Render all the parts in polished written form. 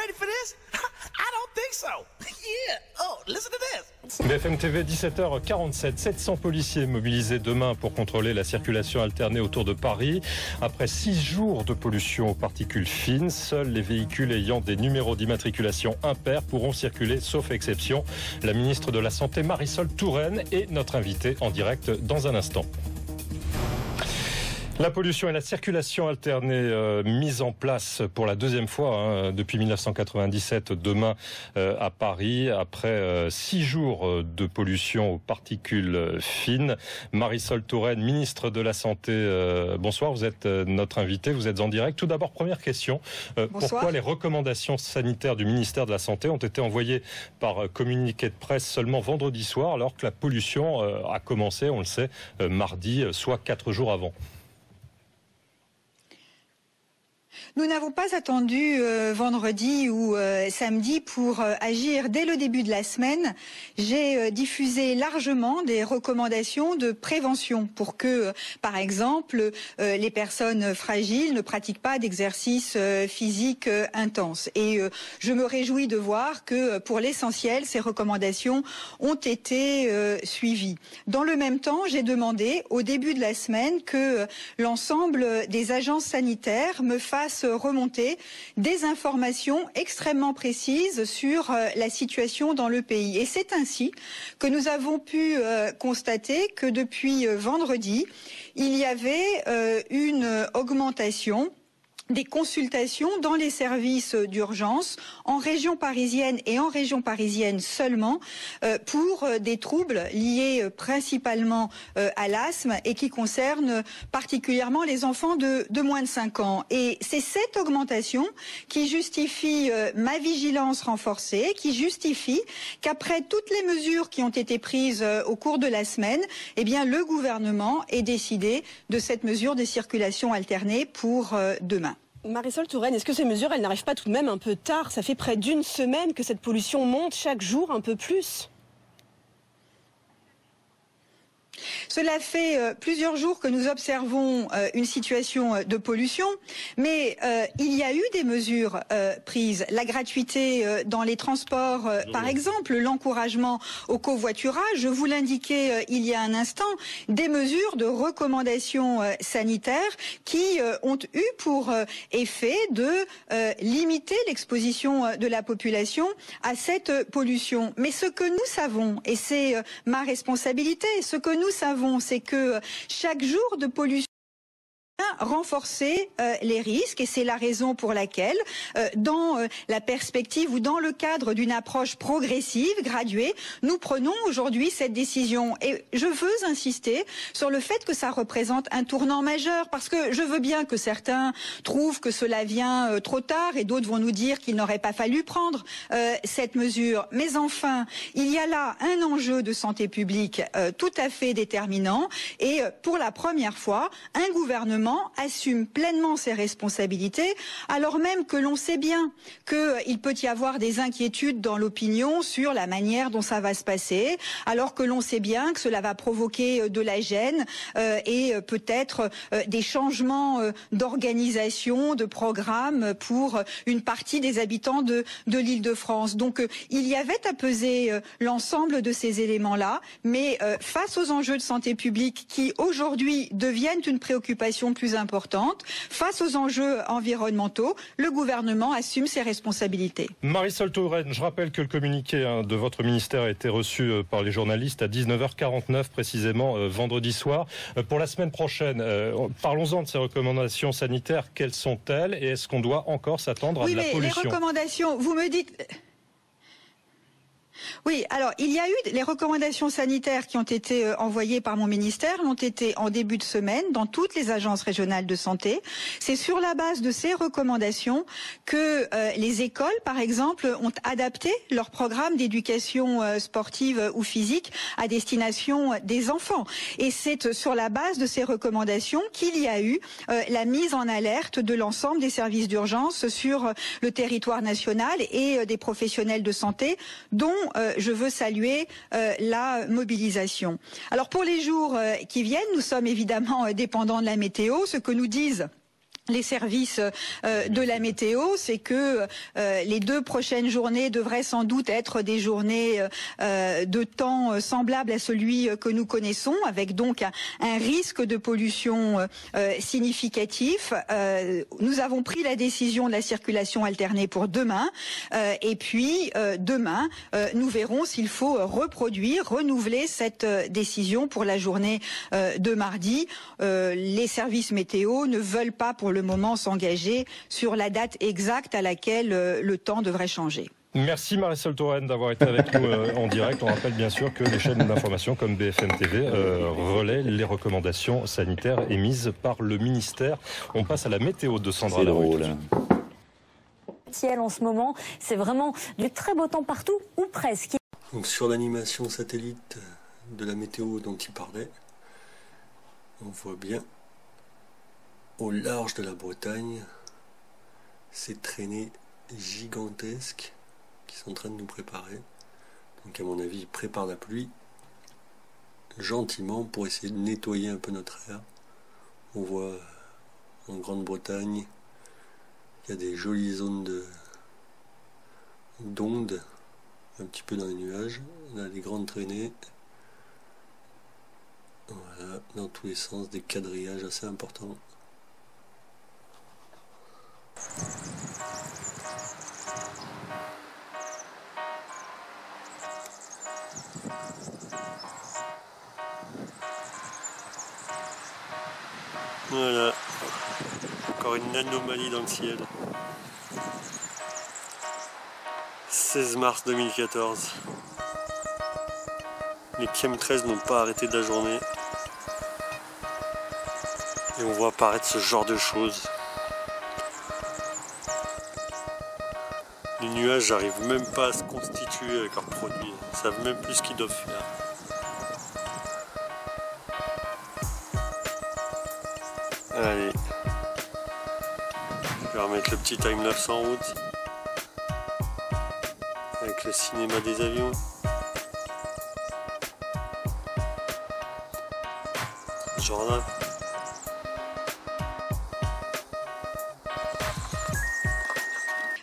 ready for this? I don't think so. Yeah. Oh, listen to this. BFM TV, 17h47. 700 policiers mobilisés demain pour contrôler la circulation alternée autour de Paris. Après 6 jours de pollution aux particules fines, seuls les véhicules ayant des numéros d'immatriculation impairs pourront circuler, sauf exception. La ministre de la Santé, Marisol Touraine, est notre invitée en direct dans un instant. La pollution et la circulation alternée mise en place pour la deuxième fois depuis 1997 demain à Paris après 6 jours de pollution aux particules fines. Marisol Touraine, ministre de la Santé, bonsoir, vous êtes notre invitée, vous êtes en direct. Tout d'abord, première question, pourquoi les recommandations sanitaires du ministère de la Santé ont été envoyées par communiqué de presse seulement vendredi soir alors que la pollution a commencé, on le sait, mardi, soit 4 jours avant? Nous n'avons pas attendu vendredi ou samedi pour agir. Dès le début de la semaine, j'ai diffusé largement des recommandations de prévention pour que, par exemple, les personnes fragiles ne pratiquent pas d'exercice physique intense. Et je me réjouis de voir que, pour l'essentiel, ces recommandations ont été suivies. Dans le même temps, j'ai demandé au début de la semaine que l'ensemble des agences sanitaires me fassent remonter des informations extrêmement précises sur la situation dans le pays. Et c'est ainsi que nous avons pu constater que depuis vendredi, il y avait une augmentation des consultations dans les services d'urgence en région parisienne et en région parisienne seulement pour des troubles liés principalement à l'asthme et qui concernent particulièrement les enfants de moins de 5 ans. Et c'est cette augmentation qui justifie ma vigilance renforcée, qui justifie qu'après toutes les mesures qui ont été prises au cours de la semaine, eh bien le gouvernement ait décidé de cette mesure de circulation alternée pour demain. Marisol Touraine, est-ce que ces mesures, elles n'arrivent pas tout de même un peu tard? Ça fait près d'une semaine que cette pollution monte chaque jour un peu plus. Cela fait plusieurs jours que nous observons une situation de pollution, mais il y a eu des mesures prises. La gratuité dans les transports, par exemple, l'encouragement au covoiturage, je vous l'indiquais il y a un instant, des mesures de recommandation sanitaires qui ont eu pour effet de limiter l'exposition de la population à cette pollution. Mais ce que nous savons, et c'est ma responsabilité, ce que nous savons, c'est que chaque jour de pollution renforcer les risques, et c'est la raison pour laquelle dans la perspective ou dans le cadre d'une approche progressive, graduée, nous prenons aujourd'hui cette décision. Et je veux insister sur le fait que ça représente un tournant majeur, parce que je veux bien que certains trouvent que cela vient trop tard et d'autres vont nous dire qu'il n'aurait pas fallu prendre cette mesure. Mais enfin, il y a là un enjeu de santé publique tout à fait déterminant, et pour la première fois, un gouvernement assume pleinement ses responsabilités, alors même que l'on sait bien qu'il peut y avoir des inquiétudes dans l'opinion sur la manière dont ça va se passer, alors que l'on sait bien que cela va provoquer de la gêne et peut-être des changements d'organisation, de programme pour une partie des habitants de l'Île-de-France. Donc il y avait à peser l'ensemble de ces éléments-là, mais face aux enjeux de santé publique qui aujourd'hui deviennent une préoccupation plus importante, face aux enjeux environnementaux, le gouvernement assume ses responsabilités. Marisol Touraine, je rappelle que le communiqué de votre ministère a été reçu par les journalistes à 19h49 précisément vendredi soir. Pour la semaine prochaine, parlons-en de ces recommandations sanitaires. Quelles sont-elles et est-ce qu'on doit encore s'attendre à de la pollution? Les recommandations, vous me dites... Oui, alors il y a eu les recommandations sanitaires qui ont été envoyées par mon ministère, l'ont été en début de semaine dans toutes les agences régionales de santé. C'est sur la base de ces recommandations que les écoles, par exemple, ont adapté leur programme d'éducation sportive ou physique à destination des enfants. Et c'est sur la base de ces recommandations qu'il y a eu la mise en alerte de l'ensemble des services d'urgence sur le territoire national et des professionnels de santé dont je veux saluer la mobilisation. Alors pour les jours qui viennent, nous sommes évidemment dépendants de la météo. Ce que nous disent les services de la météo, c'est que les 2 prochaines journées devraient sans doute être des journées de temps semblables à celui que nous connaissons, avec donc un risque de pollution significatif. Nous avons pris la décision de la circulation alternée pour demain, et puis demain, nous verrons s'il faut renouveler cette décision pour la journée de mardi. Les services météo ne veulent pas pour le moment s'engager sur la date exacte à laquelle le temps devrait changer. Merci Marisol Touraine d'avoir été avec nous en direct. On rappelle bien sûr que les chaînes d'information comme BFM TV relaient les recommandations sanitaires émises par le ministère. On passe à la météo de Sandra Larouille. Ciel en ce moment, c'est vraiment du très beau temps partout ou presque. Donc sur l'animation satellite de la météo dont il parlait, on voit bien au large de la Bretagne ces traînées gigantesques qui sont en train de nous préparer. Donc à mon avis, ils préparent la pluie gentiment pour essayer de nettoyer un peu notre air. On voit en Grande-Bretagne, il y a des jolies zones d'ondes un petit peu dans les nuages. On a des grandes traînées. Voilà, dans tous les sens, des quadrillages assez importants. Voilà, encore une anomalie dans le ciel. 16 mars 2014. Les chemtrails n'ont pas arrêté de la journée. Et on voit apparaître ce genre de choses. Les nuages n'arrivent même pas à se constituer avec leurs produits. Ils ne savent même plus ce qu'ils doivent faire. Allez. Je vais remettre le petit time-lapse en route. Avec le cinéma des avions. Genre là.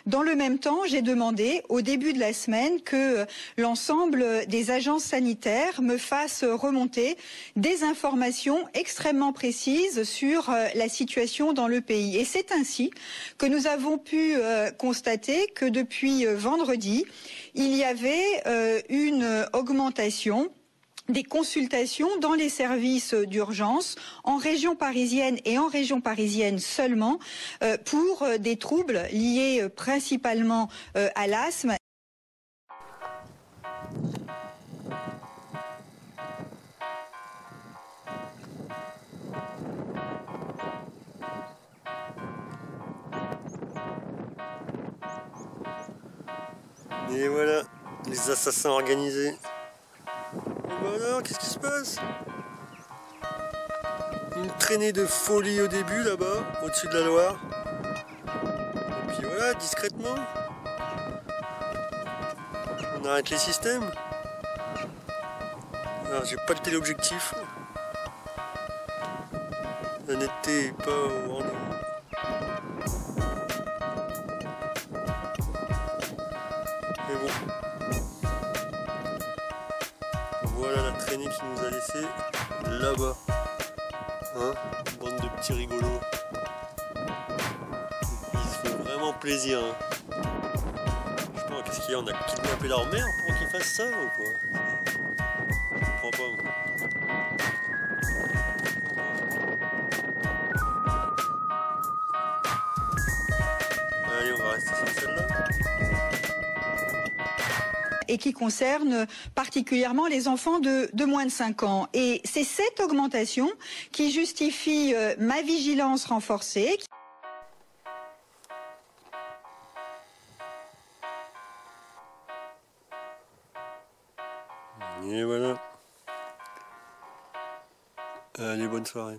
Dans le même temps, j'ai demandé au début de la semaine que l'ensemble des agences sanitaires me fassent remonter des informations extrêmement précises sur la situation dans le pays. Et c'est ainsi que nous avons pu constater que depuis vendredi, il y avait une augmentation des consultations dans les services d'urgence en région parisienne et en région parisienne seulement pour des troubles liés principalement à l'asthme. Et voilà, les assassins organisés. Voilà, qu'est-ce qui se passe? Une traînée de folie au début là-bas, au-dessus de la Loire. Et puis voilà, discrètement. On arrête les systèmes. Alors j'ai pas le téléobjectif. La netteté est pas au rendez-vous. Mais bon. Voilà la traînée qui nous a laissé là-bas. Hein, bande de petits rigolos. Ils se font vraiment plaisir. Hein. Je sais pas, qu'est-ce qu'il y a? On a kidnappé leur mère pour qu'ils fassent ça ou quoi? Je comprends pas. Moi. Allez, on va rester sur celle-là. Et qui concerne particulièrement les enfants de moins de 5 ans. Et c'est cette augmentation qui justifie ma vigilance renforcée. Et voilà. Allez, bonne soirée.